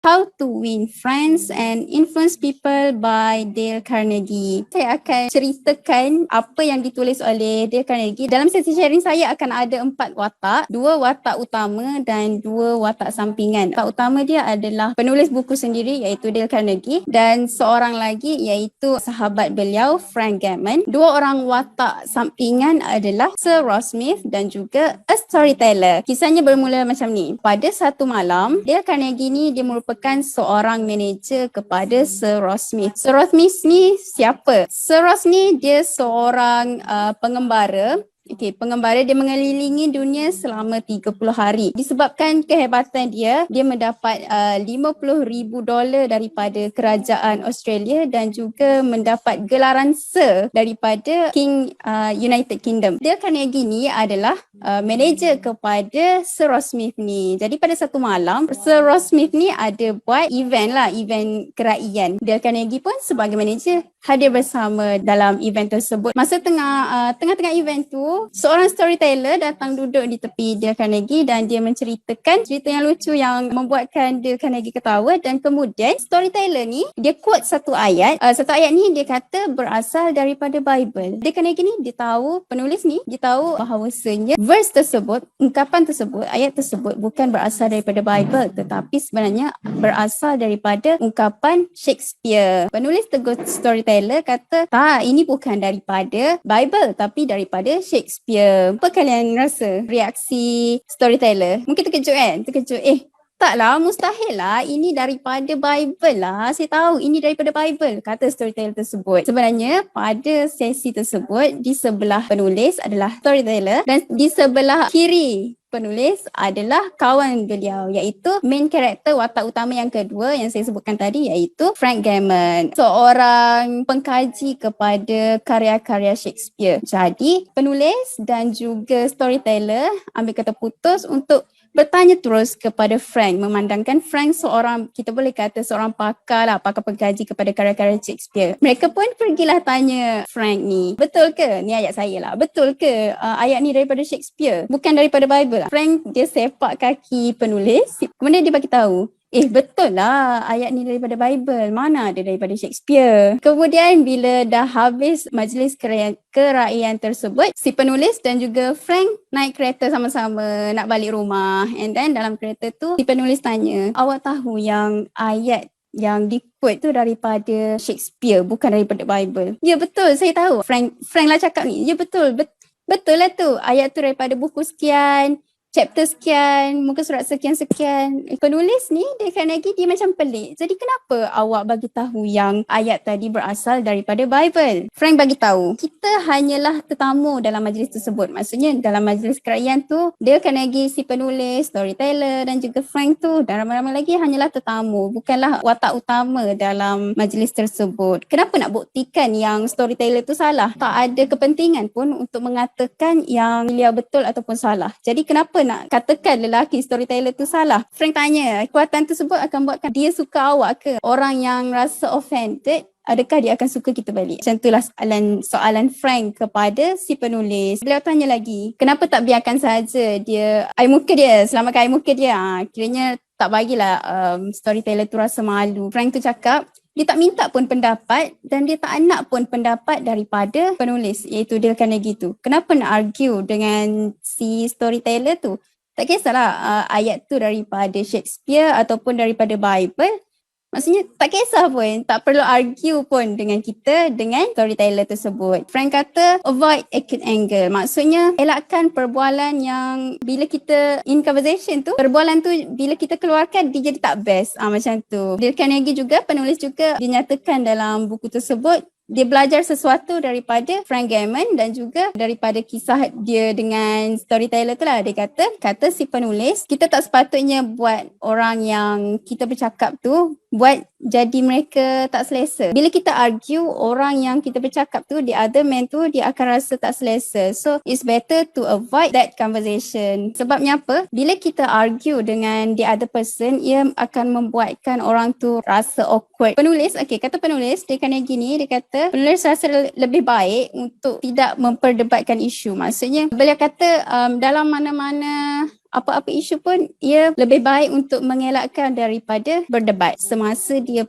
How to Win Friends and Influence People by Dale Carnegie. Saya akan ceritakan apa yang ditulis oleh Dale Carnegie. Dalam sesi sharing saya akan ada 4 watak, 2 watak utama dan 2 watak sampingan. Watak utama dia adalah penulis buku sendiri iaitu Dale Carnegie dan seorang lagi iaitu sahabat beliau Frank Gammon. 2 orang watak sampingan adalah Sir Ross Smith dan juga a storyteller. Kisahnya bermula macam ni. Pada satu malam, Dale Carnegie ni dia merupakan seorang manager kepada Sir Ross Smith. Sir Ross Smith ni siapa? Sir Ross ni dia seorang pengembara. Pengembara dia mengelilingi dunia selama 30 hari. Disebabkan kehebatan dia mendapat $50,000 daripada kerajaan Australia dan juga mendapat gelaran Sir daripada King United Kingdom. Dale Carnegie ni adalah manager kepada Sir Ross Smith ni. Jadi pada satu malam, Sir Ross Smith ni ada buat event keraian. Dale Carnegie pun sebagai manager hadir bersama dalam event tersebut. Masa tengah-tengah event tu, seorang storyteller datang duduk di tepi Dale Carnegie dan dia menceritakan cerita yang lucu yang membuatkan Dale Carnegie ketawa, dan kemudian storyteller ni dia quote satu ayat. Satu ayat ni dia kata berasal daripada Bible. Dale Carnegie ni dia tahu, penulis ni dia tahu bahawasanya verse tersebut, ungkapan tersebut, ayat tersebut bukan berasal daripada Bible tetapi sebenarnya berasal daripada ungkapan Shakespeare. Penulis tegur storyteller kata, tak, ini bukan daripada Bible tapi daripada Shakespeare. Apa kalian rasa reaksi storyteller? Mungkin terkejut kan? Terkejut. Taklah, mustahil lah. Ini daripada Bible lah. Saya tahu ini daripada Bible, kata storyteller tersebut. Sebenarnya pada sesi tersebut, di sebelah penulis adalah storyteller dan di sebelah kiri penulis adalah kawan beliau iaitu main karakter watak utama yang kedua yang saya sebutkan tadi iaitu Frank Gammon, seorang pengkaji kepada karya-karya Shakespeare. Jadi penulis dan juga storyteller ambil kata putus untuk bertanya terus kepada Frank, memandangkan Frank seorang, kita boleh kata seorang pakar pengkaji kepada karya-karya Shakespeare. Mereka pun pergilah tanya Frank ni, betul ke? Ni ayat saya lah. Betul ke ayat ni daripada Shakespeare? Bukan daripada Bible lah. Frank dia sepak kaki penulis, kemudian dia bagi tahu, betul lah ayat ni daripada Bible, mana ada daripada Shakespeare. Kemudian bila dah habis majlis keraian tersebut, si penulis dan juga Frank naik kereta sama-sama nak balik rumah. And then dalam kereta tu si penulis tanya, awak tahu yang ayat yang di-quote tu daripada Shakespeare, bukan daripada Bible? Ya betul, saya tahu. Frank lah cakap ni. Ya betul, betul lah tu. Ayat tu daripada buku sekian, chapter sekian, muka surat sekian-sekian. Penulis ni, Dale Carnegie, dia macam pelik. Jadi kenapa awak bagi tahu yang ayat tadi berasal daripada Bible? Frank bagi tahu, kita hanyalah tetamu dalam majlis tersebut. Maksudnya dalam majlis kerajaan tu, Dale Carnegie, si penulis, storyteller dan juga Frank tu dan ramai-ramai lagi hanyalah tetamu, bukanlah watak utama dalam majlis tersebut. Kenapa nak buktikan yang storyteller tu salah? Tak ada kepentingan pun untuk mengatakan yang beliau betul ataupun salah. Jadi kenapa nak katakan lelaki storyteller tu salah? Frank tanya, kekuatan tersebut akan buatkan dia suka awak ke? Orang yang rasa offended, adakah dia akan suka kita balik? Macam itulah soalan Frank kepada si penulis. Beliau tanya lagi, kenapa tak biarkan saja dia air muka dia, selamatkan air muka dia? Kiranya tak bagilah storyteller tu rasa malu. Frank tu cakap, dia tak minta pun pendapat dan dia tak nak pun pendapat daripada penulis iaitu Dale Carnegie tu. Kenapa nak argue dengan si storyteller tu? Tak kisahlah ayat tu daripada Shakespeare ataupun daripada Bible. Maksudnya tak kisah pun, tak perlu argue pun dengan kita, dengan storyteller tersebut. Frank kata avoid acute anger. Maksudnya elakkan perbualan yang bila kita in conversation tu, perbualan tu bila kita keluarkan dia jadi tak best. Macam tu. Dale Carnegie juga, penulis juga dinyatakan dalam buku tersebut, dia belajar sesuatu daripada Frank Gammon dan juga daripada kisah dia dengan storyteller tu lah. Dia kata si penulis, kita tak sepatutnya buat orang yang kita bercakap tu buat jadi mereka tak selesa. Bila kita argue, orang yang kita bercakap tu, the other man tu, dia akan rasa tak selesa. So, it's better to avoid that conversation. Sebabnya apa? Bila kita argue dengan the other person, ia akan membuatkan orang tu rasa awkward. Penulis, kata penulis, Dale Carnegie ni, dia kata, penulis rasa lebih baik untuk tidak memperdebatkan isu. Maksudnya, beliau kata dalam mana-mana apa-apa isu pun ia lebih baik untuk mengelakkan daripada berdebat. Semasa dia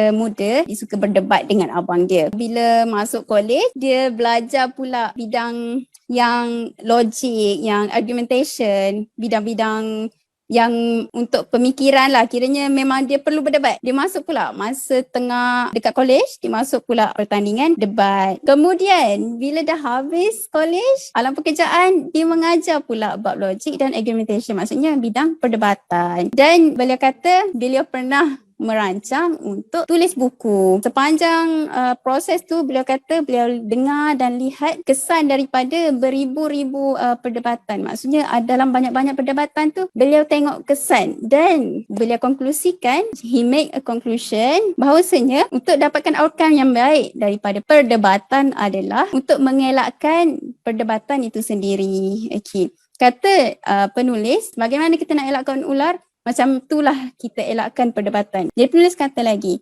muda, dia suka berdebat dengan abang dia. Bila masuk college, dia belajar pula bidang yang logik, yang argumentation, bidang-bidang yang untuk pemikiran lah. Kiranya memang dia perlu berdebat. Dia masuk pula masa tengah dekat college, dia masuk pula pertandingan debat. Kemudian bila dah habis college, alam pekerjaan, dia mengajar pula bab logik dan argumentation. Maksudnya bidang perdebatan. Dan beliau kata beliau pernah merancang untuk tulis buku. Sepanjang proses tu beliau kata beliau dengar dan lihat kesan daripada beribu-ribu perdebatan. Maksudnya dalam banyak-banyak perdebatan tu beliau tengok kesan dan beliau konklusikan, he make a conclusion bahawasanya untuk dapatkan outcome yang baik daripada perdebatan adalah untuk mengelakkan perdebatan itu sendiri. Okey. Kata penulis, bagaimana kita nak elakkan ular? Macam itulah kita elakkan perdebatan. Dia penulis kata lagi,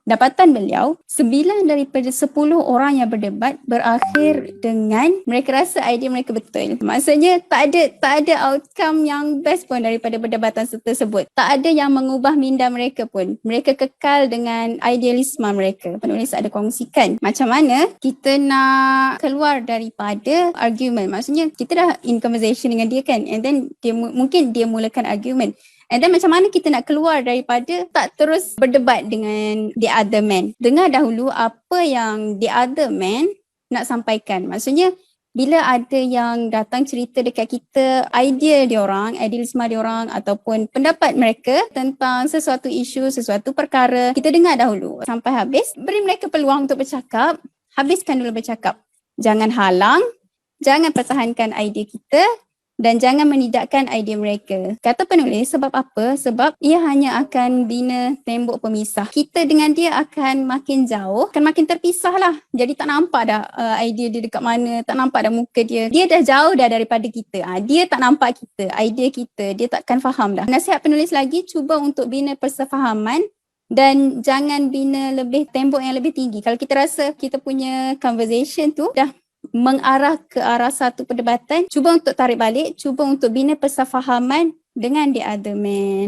dapatan beliau, 9 daripada 10 orang yang berdebat berakhir dengan mereka rasa idea mereka betul. Maksudnya tak ada outcome yang best pun daripada perdebatan tersebut. Tak ada yang mengubah minda mereka pun. Mereka kekal dengan idealisme mereka. Penulis ada kongsikan macam mana kita nak keluar daripada argument. Maksudnya kita dah in conversation dengan dia kan, and then mungkin dia mulakan argument. And then macam mana kita nak keluar daripada tak terus berdebat dengan the other man. Dengar dahulu apa yang the other man nak sampaikan. Maksudnya bila ada yang datang cerita dekat kita idea diorang, idealisme diorang ataupun pendapat mereka tentang sesuatu isu, sesuatu perkara, kita dengar dahulu sampai habis. Beri mereka peluang untuk bercakap. Habiskan dulu bercakap. Jangan halang, jangan pertahankan idea kita. Dan jangan menidakkan idea mereka. Kata penulis, sebab apa? Sebab ia hanya akan bina tembok pemisah. Kita dengan dia akan makin jauh, akan makin terpisah lah. Jadi tak nampak dah idea dia dekat mana, tak nampak dah muka dia. Dia dah jauh dah daripada kita. Dia tak nampak kita, idea kita, dia takkan faham dah. Nasihat penulis lagi, cuba untuk bina persefahaman dan jangan bina tembok yang lebih tinggi. Kalau kita rasa kita punya conversation tu dah mengarah ke arah satu perdebatan, cuba untuk tarik balik, cuba untuk bina persefahaman dengan the other man.